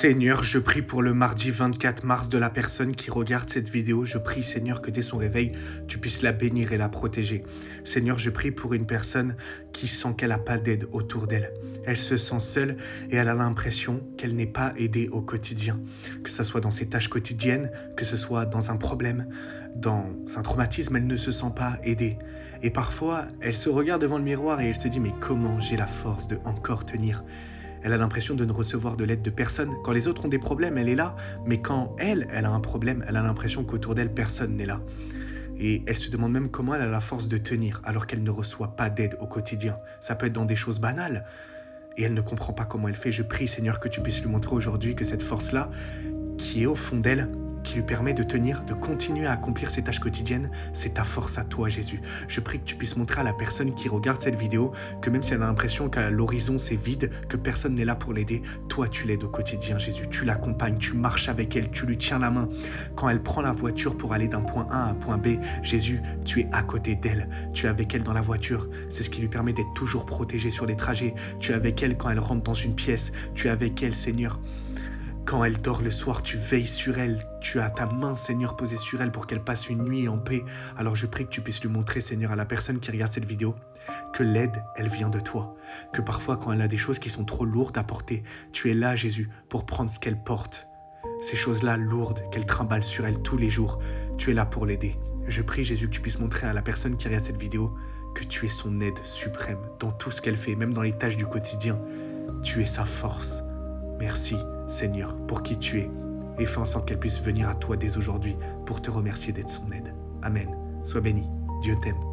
Seigneur, je prie pour le mardi 24 mars de la personne qui regarde cette vidéo. Je prie, Seigneur, que dès son réveil, tu puisses la bénir et la protéger. Seigneur, je prie pour une personne qui sent qu'elle n'a pas d'aide autour d'elle. Elle se sent seule et elle a l'impression qu'elle n'est pas aidée au quotidien. Que ce soit dans ses tâches quotidiennes, que ce soit dans un problème, dans un traumatisme, elle ne se sent pas aidée. Et parfois, elle se regarde devant le miroir et elle se dit « Mais comment j'ai la force de encore tenir ?» Elle a l'impression de ne recevoir de l'aide de personne. Quand les autres ont des problèmes, elle est là. Mais quand elle a un problème, elle a l'impression qu'autour d'elle, personne n'est là. Et elle se demande même comment elle a la force de tenir alors qu'elle ne reçoit pas d'aide au quotidien. Ça peut être dans des choses banales. Et elle ne comprend pas comment elle fait. Je prie, Seigneur, que tu puisses lui montrer aujourd'hui que cette force-là, qui est au fond d'elle, qui lui permet de tenir, de continuer à accomplir ses tâches quotidiennes, c'est ta force à toi, Jésus. Je prie que tu puisses montrer à la personne qui regarde cette vidéo que même si elle a l'impression qu'à l'horizon c'est vide, que personne n'est là pour l'aider, toi tu l'aides au quotidien, Jésus. Tu l'accompagnes, tu marches avec elle, tu lui tiens la main. Quand elle prend la voiture pour aller d'un point A à un point B, Jésus, tu es à côté d'elle. Tu es avec elle dans la voiture. C'est ce qui lui permet d'être toujours protégée sur les trajets. Tu es avec elle quand elle rentre dans une pièce. Tu es avec elle, Seigneur. Quand elle dort le soir, tu veilles sur elle. Tu as ta main, Seigneur, posée sur elle pour qu'elle passe une nuit en paix. Alors je prie que tu puisses lui montrer, Seigneur, à la personne qui regarde cette vidéo, que l'aide, elle vient de toi. Que parfois, quand elle a des choses qui sont trop lourdes à porter, tu es là, Jésus, pour prendre ce qu'elle porte. Ces choses-là lourdes qu'elle trimballe sur elle tous les jours, tu es là pour l'aider. Je prie, Jésus, que tu puisses montrer à la personne qui regarde cette vidéo que tu es son aide suprême dans tout ce qu'elle fait, même dans les tâches du quotidien. Tu es sa force. Merci, Seigneur, pour qui tu es, et fais en sorte qu'elle puisse venir à toi dès aujourd'hui pour te remercier d'être son aide. Amen. Sois béni. Dieu t'aime.